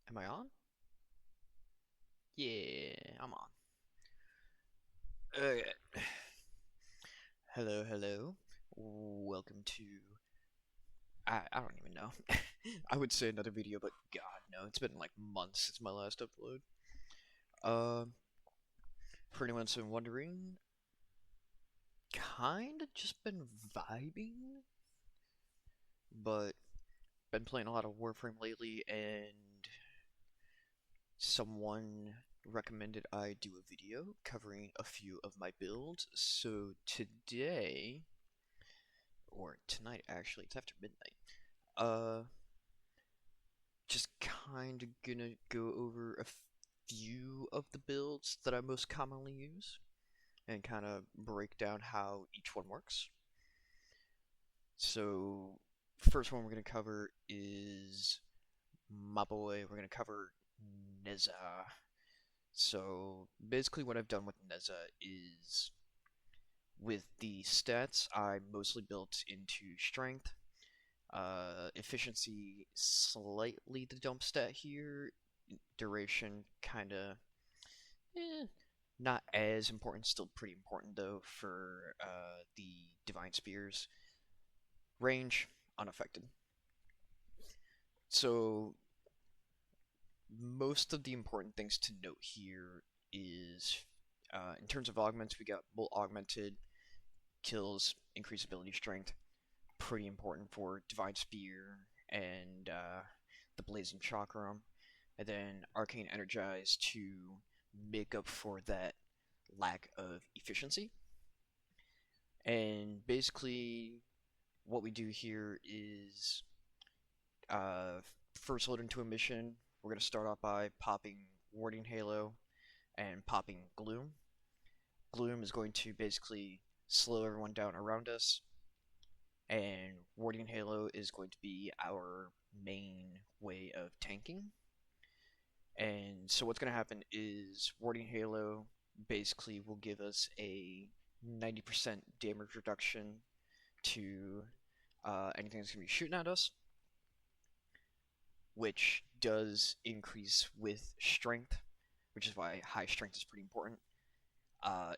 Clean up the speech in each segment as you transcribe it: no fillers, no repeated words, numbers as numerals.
Am I on? Yeah, I'm on. Okay. Hello, hello. Welcome to. I don't even know. I would say another video, but God, no. It's been like months since my last upload. Uh, for anyone that's been wondering, kinda just been vibing, but been playing a lot of Warframe lately, and someone recommended I do a video covering a few of my builds. So today, or tonight actually, it's after midnight. Uh, just kind of gonna go over a few of the builds that I most commonly use and kind of break down how each one works. So, first one we're gonna cover is my boy. We're gonna cover Nezha. So, basically, what I've done with Nezha is with the stats, I mostly built into strength. Efficiency, slightly the dump stat here. Duration, kinda, eh, not as important. Still pretty important though for the divine spears. Range, unaffected. So most of the important things to note here is, in terms of augments, we got bolt augmented, kills, increased ability strength. Pretty important for divine spear and the blazing chakram, and then arcane energize to make up for that lack of efficiency. And basically, what we do here is, uh, first load into a mission. We're going to start off by popping Warding Halo and popping Gloom. Gloom is going to basically slow everyone down around us, and Warding Halo is going to be our main way of tanking. And so what's going to happen is Warding Halo basically will give us a 90% damage reduction to anything that's going to be shooting at us, which does increase with strength, which is why high strength is pretty important.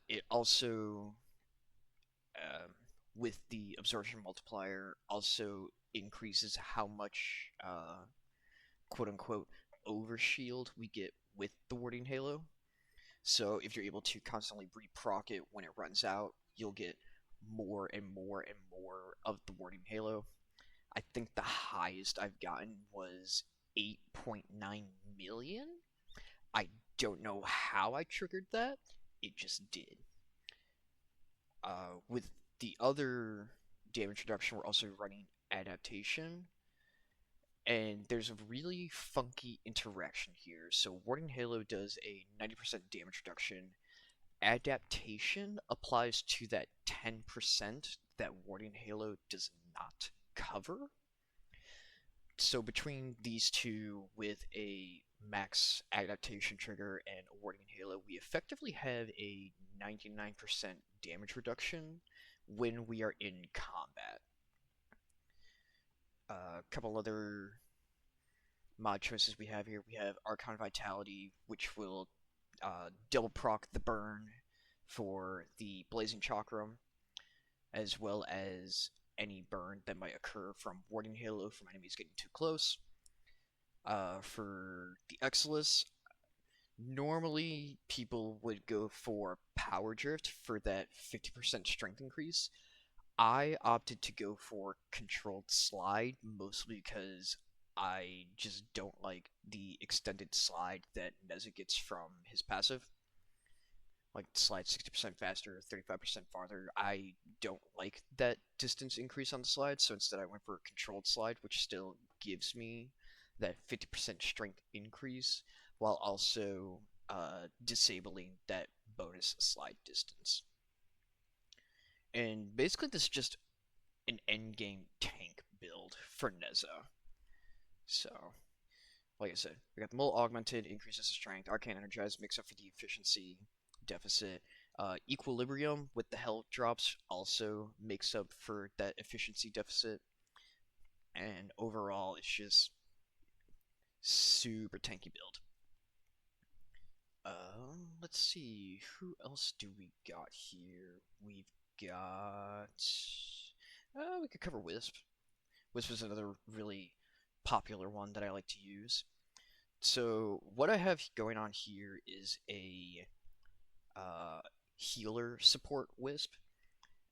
It also, um, with the absorption multiplier, also increases how much quote unquote overshield we get with the warding halo. So if you're able to constantly reproc it when it runs out, you'll get more and more and more of the warding halo. I think the highest I've gotten was 8.9 million. I don't know how I triggered that. It just did. With the other damage reduction, we're also running adaptation, and there's a really funky interaction here. So Warding Halo does a 90% damage reduction. Adaptation applies to that 10% that Warding Halo does not cover. So between these two, with a max adaptation trigger and a warding halo, we effectively have a 99% damage reduction when we are in combat. A couple other mod choices we have here. We have Archon Vitality, which will double proc the burn for the Blazing Chakram, as well as any burn that might occur from Warding Halo from enemies getting too close. For the Exilus, normally people would go for Power Drift for that 50% strength increase. I opted to go for Controlled Slide, mostly because I just don't like the extended slide that Nezha gets from his passive. Like, slide 60% faster, 35% farther. I don't like that distance increase on the slide, so instead I went for a Controlled Slide, which still gives me that 50% strength increase while also disabling that bonus slide distance. And basically, this is just an endgame tank build for Nezha. So, like I said, we got the Mole Augmented, increases the strength, Arcane Energize makes up for the efficiency deficit. Equilibrium with the health drops also makes up for that efficiency deficit. And overall, it's just super tanky build. Let's see, who else do we got here? We've got. We could cover Wisp. Wisp is another really popular one that I like to use. So what I have going on here is a uh, healer support Wisp,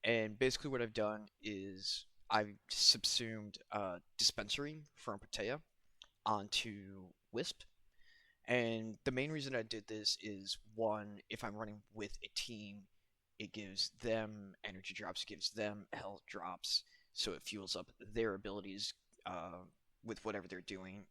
and basically what I've done is I've subsumed Dispensary from Patea onto Wisp. And the main reason I did this is one, if I'm running with a team, it gives them energy drops, gives them health drops, so it fuels up their abilities uh, with whatever they're doing.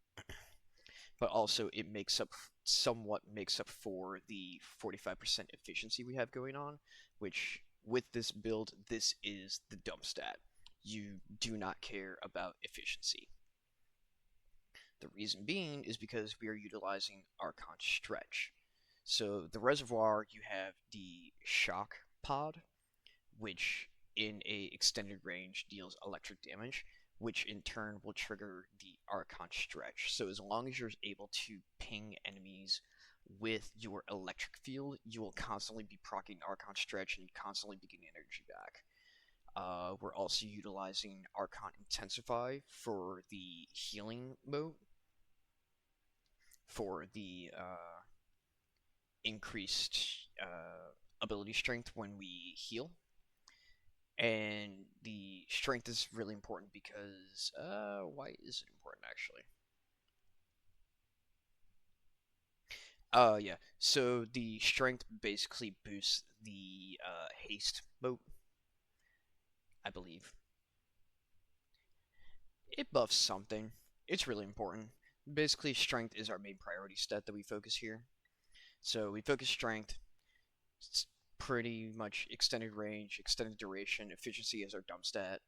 But also it makes up somewhat makes up for the 45% efficiency we have going on, which with this build, this is the dump stat. You do not care about efficiency. The reason being is because we are utilizing Archon Stretch. So the reservoir, you have the shock pod, which in a extended range deals electric damage, which in turn will trigger the Archon Stretch. So as long as you're able to ping enemies with your electric field, you will constantly be proccing Archon Stretch and constantly be getting energy back. We're also utilizing Archon Intensify for the healing mode, for the increased ability strength when we heal. And the strength is really important because, why is it important actually? Yeah, so the strength basically boosts the haste moat, I believe. It buffs something. It's really important. Basically, strength is our main priority stat that we focus here. So we focus strength. It's pretty much extended range, extended duration, efficiency is our dump stat.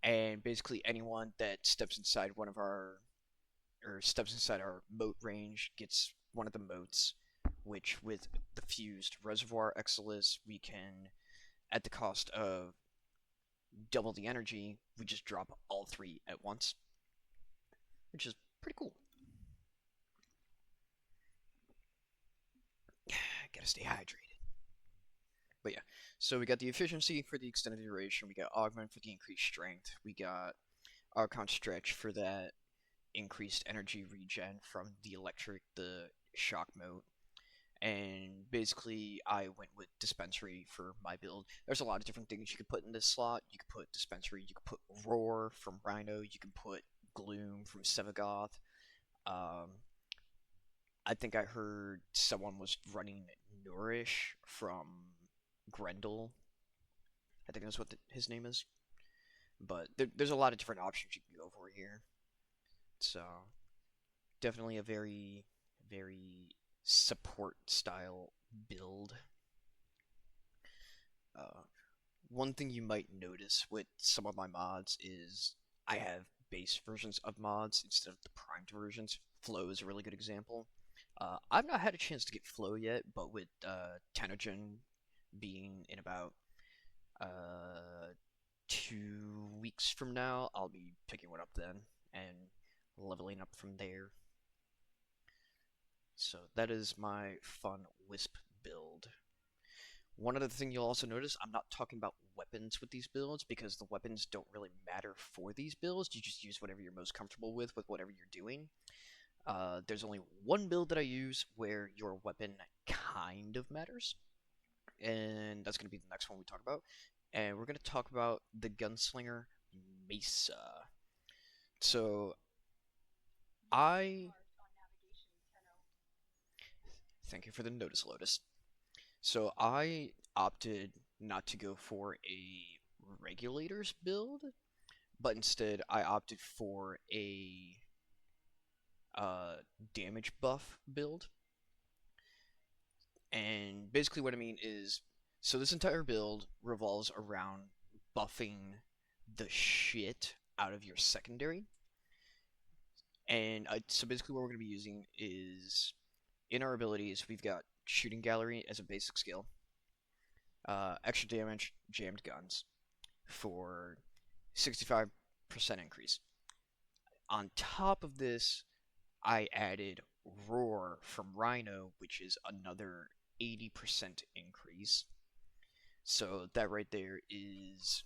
And basically anyone that steps inside one of our or steps inside our moat range gets one of the moats, which with the fused reservoir Exilus, we can, at the cost of double the energy, we just drop all three at once, which is pretty cool. Gotta stay hydrated. But yeah, so we got the efficiency for the extended duration, we got augment for the increased strength, we got Archon Stretch for that increased energy regen from the electric, the shock mode. And basically, I went with Dispensary for my build. There's a lot of different things you could put in this slot. You could put Dispensary, you could put Roar from Rhino, you can put Gloom from Sevagoth. Um, I think I heard someone was running Nourish from Grendel. I think that's what his name is. But there's a lot of different options you can go for here. So, definitely a very, very support style build. Uh, One thing you might notice with some of my mods is I have base versions of mods instead of the primed versions. Flow is a really good example. I've not had a chance to get Flow yet, but with Tenogen being in about uh, 2 weeks from now, I'll be picking one up then and leveling up from there. So that is my fun Wisp build. One other thing you'll also notice, I'm not talking about weapons with these builds because the weapons don't really matter for these builds. You just use whatever you're most comfortable with whatever you're doing. There's only one build that I use where your weapon kind of matters, and that's going to be the next one we talk about. And we're going to talk about the Gunslinger Mesa. So, I thank you for the notice, Lotus. So I opted not to go for a regulators build, but instead I opted for a uh, damage buff build. And basically what I mean is, so this entire build revolves around buffing the shit out of your secondary. And so basically what we're going to be using is, in our abilities, we've got Shooting Gallery as a basic skill, extra damage, jammed guns for 65% increase. On top of this, I added Roar from Rhino, which is another 80% increase. So that right there is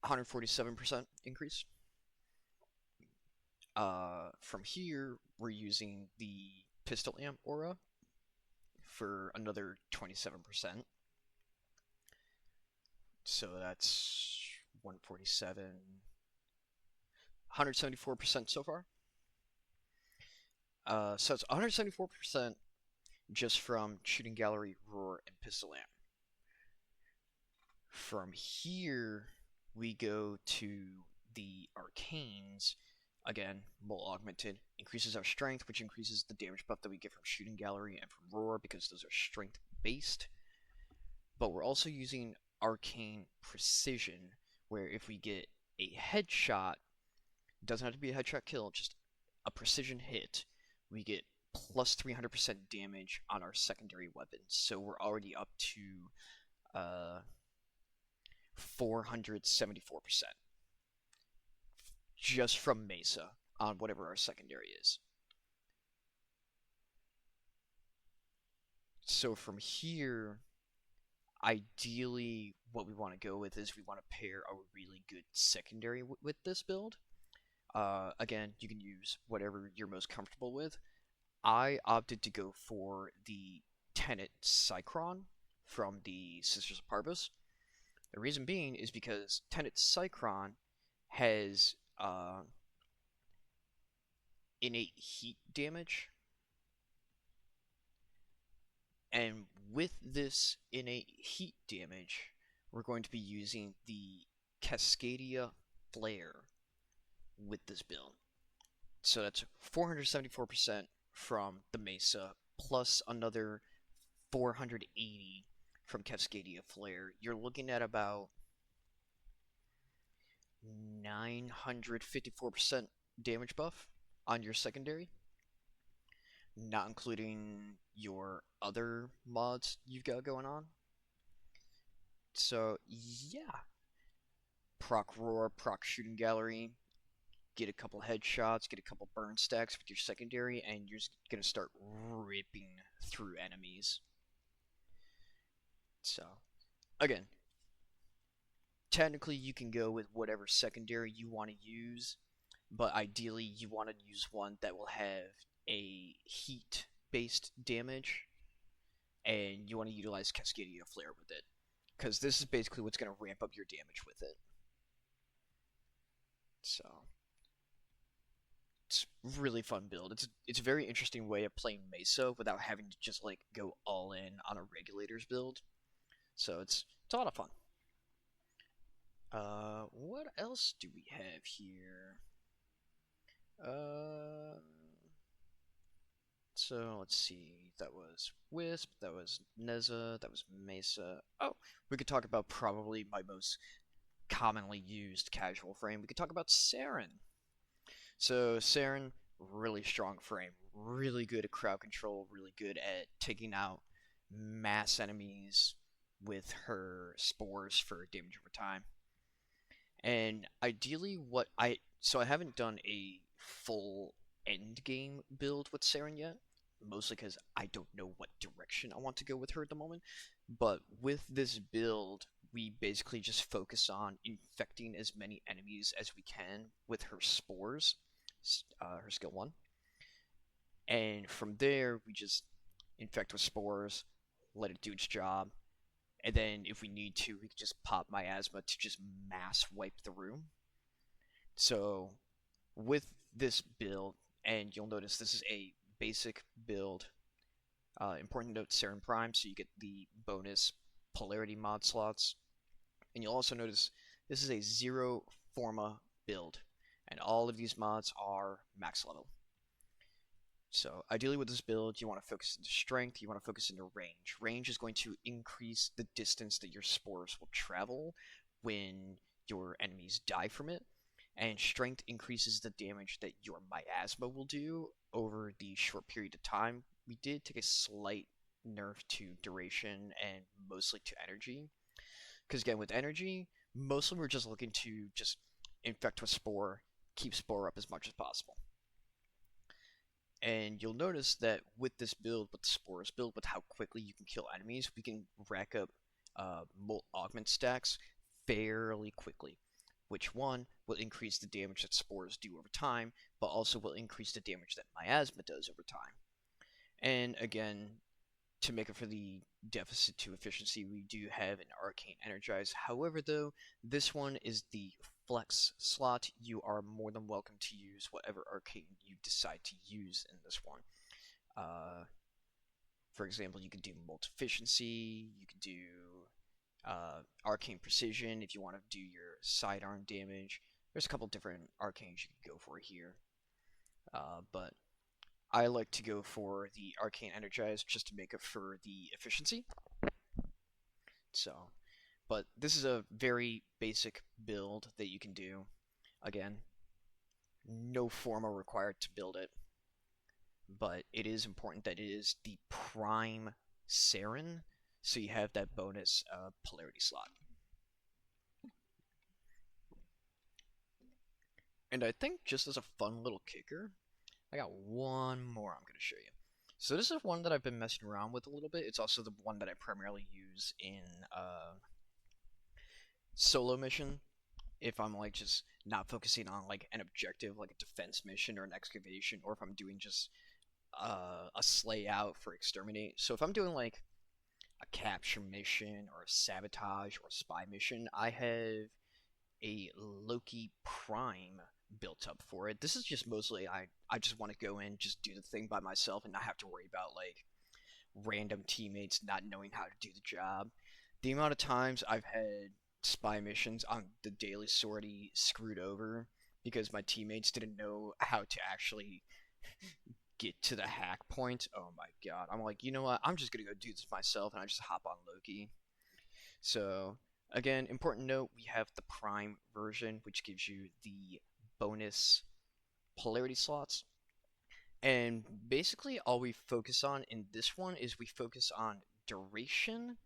147% increase. From here, we're using the Pistol Amp Aura for another 27%. So that's 147, 174% so far. So it's 174% just from Shooting Gallery, Roar, and Pistol Amp. From here, we go to the Arcanes. Again, Mole Augmented increases our strength, which increases the damage buff that we get from Shooting Gallery and from Roar because those are strength based. But we're also using Arcane Precision, where if we get a headshot, it doesn't have to be a headshot kill, just a precision hit, we get plus 300% damage on our secondary weapons. So we're already up to 474% just from Mesa on whatever our secondary is. So from here, ideally, what we want to go with is we want to pair a really good secondary with this build. Again, you can use whatever you're most comfortable with. I opted to go for the Tenet Cycron from the Sisters of Parvis. The reason being is because Tenet Cycron has innate heat damage, and with this innate heat damage, we're going to be using the Cascadia Flare with this build. So that's 474% from the Mesa, plus another 480 from Cascadia Flare. You're looking at about 954% damage buff on your secondary, not including your other mods you've got going on. So, yeah. Proc Roar, proc Shooting Gallery, get a couple headshots, get a couple burn stacks with your secondary, and you're just gonna start ripping through enemies. So, again, technically you can go with whatever secondary you want to use, but ideally you want to use one that will have a heat-based damage, and you want to utilize Cascadia Flare with it, because this is basically what's going to ramp up your damage with it. So, it's really fun build. It's a very interesting way of playing Mesa without having to just like go all in on a regulators build. So it's a lot of fun. What else do we have here? So let's see. That was Wisp, that was Nezha, that was Mesa. Oh, we could talk about probably my most commonly used casual frame. We could talk about Saryn. So Saryn, really strong frame, really good at crowd control, really good at taking out mass enemies with her spores for damage over time. And ideally, I haven't done a full end game build with Saryn yet, mostly because I don't know what direction I want to go with her at the moment. But with this build, we basically just focus on infecting as many enemies as we can with her spores, her skill 1. And from there, we just infect with spores, let it do its job, and then if we need to, we can just pop miasma to just mass wipe the room. So with this build, and you'll notice this is a basic build. Important note, Saryn Prime, so you get the bonus polarity mod slots. And you'll also notice this is a 0 Forma build, and all of these mods are max level. So ideally with this build, you want to focus into strength, you want to focus into range. Range is going to increase the distance that your spores will travel when your enemies die from it, and strength increases the damage that your miasma will do over the short period of time. We did take a slight nerf to duration and mostly to energy, because again with energy, mostly we're just looking to just infect with spore, keep Spore up as much as possible. And you'll notice that with this build, with the Spores build, with how quickly you can kill enemies, we can rack up Molt Augment stacks fairly quickly. Which one will increase the damage that Spores do over time, but also will increase the damage that Miasma does over time. And again, to make up for the deficit to efficiency, we do have an Arcane Energize. However, though, this one is the flex slot. You are more than welcome to use whatever Arcane you decide to use in this one. For example, you could do Molt Efficiency, you could do Arcane Precision if you want to do your sidearm damage. There's a couple different arcanes you could go for here. But I like to go for the Arcane Energize just to make up for the efficiency. So, but this is a very basic build that you can do. Again, no forma required to build it, but it is important that it is the prime Saryn, so you have that bonus polarity slot. And I think just as a fun little kicker, I got one more I'm going to show you. So this is one that I've been messing around with a little bit. It's also the one that I primarily use in solo mission. If I'm like just not focusing on like an objective, like a defense mission or an excavation, or if I'm doing just a slay out for exterminate. So if I'm doing like a capture mission or a sabotage or a spy mission, I have a Loki Prime built up for it. This is just mostly I just want to go in, just do the thing by myself and not have to worry about like random teammates not knowing how to do the job. The amount of times I've had spy missions on the daily sortie screwed over because my teammates didn't know how to actually get to the hack point. Oh my god. I'm like, you know what? I'm just gonna go do this myself, and I just hop on Loki. So, again, important note, we have the Prime version, which gives you the bonus polarity slots. And basically, all we focus on in this one is we focus on duration.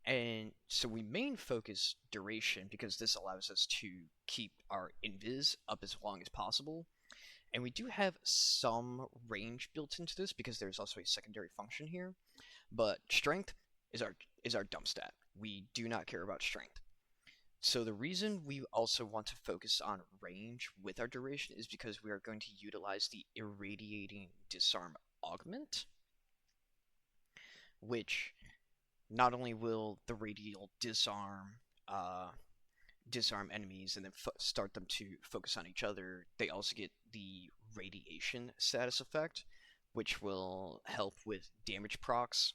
And so we main focus duration because this allows us to keep our invis up as long as possible. And we do have some range built into this because there's also a secondary function here. But strength is our dump stat. We do not care about strength. So the reason we also want to focus on range with our duration is because we are going to utilize the irradiating disarm augment, which not only will the radial disarm disarm enemies and then start them to focus on each other, they also get the radiation status effect, which will help with damage procs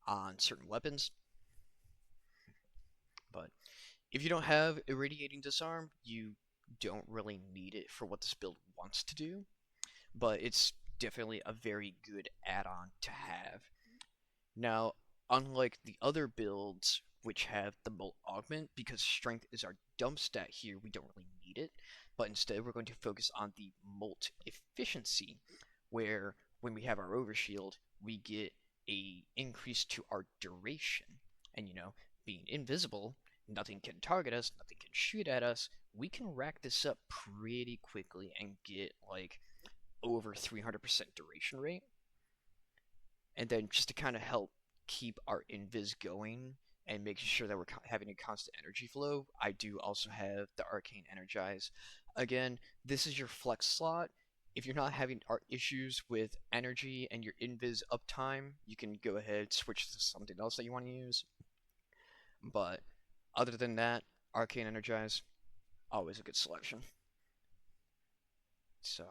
on certain weapons. But if you don't have irradiating disarm, you don't really need it for what this build wants to do, but it's definitely a very good add-on to have. Now, unlike the other builds which have the Molt Augment, because strength is our dump stat here, we don't really need it, but instead we're going to focus on the Molt Efficiency, where when we have our Overshield, we get a increase to our duration. And you know, being invisible, nothing can target us, nothing can shoot at us, we can rack this up pretty quickly and get like over 300% duration rate. And then just to kind of help keep our invis going and making sure that we're having a constant energy flow, I do also have the Arcane Energize. Again, this is your flex slot. If you're not having issues with energy and your invis uptime, you can go ahead switch to something else that you want to use. But other than that, Arcane Energize, always a good selection. So,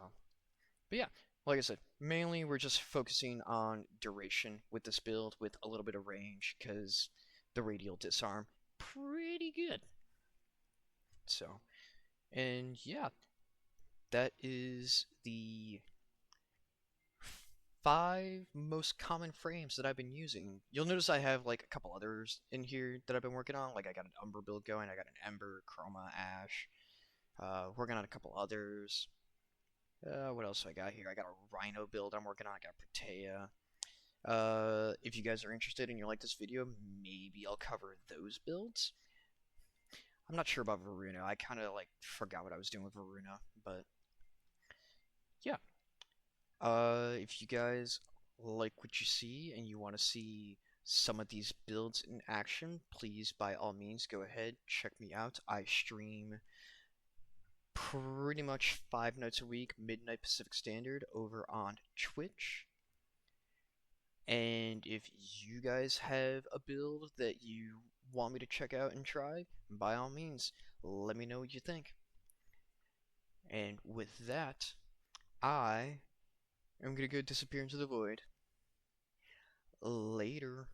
but yeah, like I said, mainly we're just focusing on duration with this build with a little bit of range because the radial disarm, pretty good. So, and yeah, that is the 5 most common frames that I've been using. You'll notice I have like a couple others in here that I've been working on. Like I got an Umber build going, I got an Ember, Chroma, Ash. Working on a couple others. What else do I got here? I got a Rhino build I'm working on. I got Protea. If you guys are interested and you like this video, maybe I'll cover those builds. I'm not sure about Varuna. I kind of like forgot what I was doing with Varuna, But yeah, if you guys like what you see and you want to see some of these builds in action, please by all means go ahead, check me out. I stream pretty much 5 nights a week, midnight Pacific Standard, over on Twitch. And if you guys have a build that you want me to check out and try, by all means, let me know what you think. And with that, I am gonna go disappear into the void. Later.